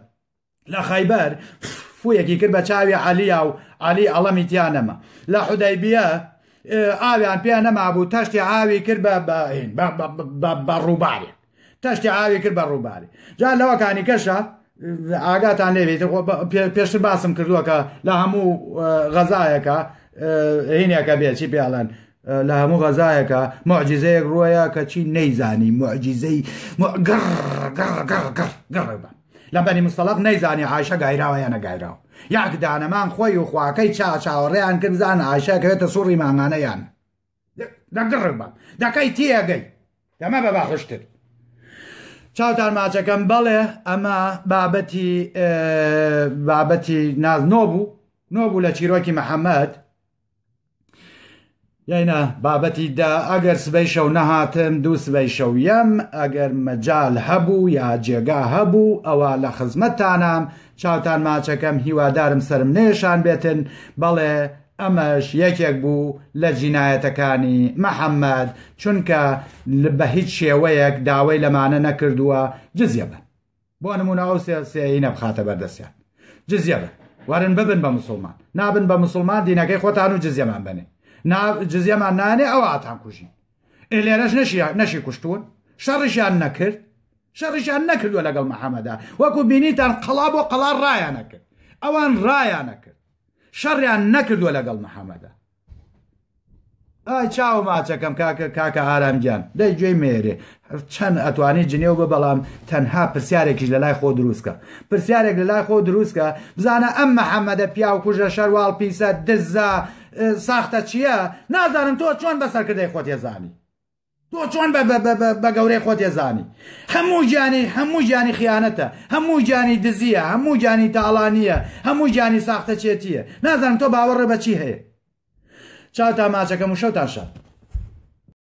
لە خەیبەر فویەکی کرد بە چاوی عەلیە و عەلی ئەڵەمی تیا نەما لە حودەیبیە ئاویان پێ نەمابوو تەشتی ئاوی کرد بە ڕووباری تەشتی ئاوی کرد بە ڕووباری جا لەوەکانی کەشە ئاگاتان لێبێت پێشتر باسم کردووە کە لە هەموو غەزایەکە هینێکە بێت چی پێڵێن لە هەموو غەزایەکە موعجیزەیەک ڕوویە کە چی نەیزانی موعجیزەی گەڕ لە بەنی مستەڵق نەیزانی عایشە گایراوە یان نەگایراوە یاک دانەمان خۆی و خواکەی چاوەڕێیان کرد بزانن عایشە کەوێتە سوڕی مانگانەیان دەگەڕ بە دەکەی تێگەی دەمە بە باخشتر چاوتان ماچەکەم بەڵێ ئەمە بابەتی ناز نۆبوو لە چیرۆکی محەممەد یاینە بابەتی دا ئەگەر سبەی شەو نەهاتم دوو سبەی شەو یەم ئەگەر مەجال هەبوو یا جێگا هەبوو ئەوە لە خزمەتتانام چاوتان ماچەکەم هیوادارم سرم نێشان بێتن بەڵێ ئەمەش یەکێک بوو لە جینایەتەکانی محەممەد چونکە بە هیچ شێوەیەک داوای لەمانە نەکردووە جزیە بن بۆ نمونە ئەو سێی نەبخاتە بەردەستیان جزیە بن وارن ببن بە مسلمان نابن بە مسلمان دینەکەی خۆتان و جزیەمان بنێ جزیەمان نانێ ئەوە ئاتان کوژین لێرەش نەشی کوشتون شەڕیشیان نەکردووە لەگەڵ محەممەدا وەکو بینیتان قەڵا بۆ قەڵا ڕایان نەکرد ئەوان ڕایان نەکرد شەڕیان نەکردووە لەگەڵ محەممەدا ئای چاو ماچەکەم کاکە ئارامگیان دەی گوێی مێرێ چەند ئەتوانی جنێو بە بەڵام تەنها پرسیارێکیش لە لای خۆ دروستکە پرسیارێک لە لای خۆ دروستکە بزانە ئەم محەممەدە پیا و کوژە شەرواڵ پیسە دزە ساختە چییە نازانم تۆ چۆن بەسەرکردەی خۆت ێزانی تۆ چۆن بە گەورەی خۆت ێزانی هەموو گیانی خیانەتە هەموو گیانی دزیە هەموو گیانی تاڵانیە هەموو گیانی ساختە چێتیە نازانم تۆ باوەڕێ بەچی هەیە چاوتا ماچەکەم و شەوتان شاد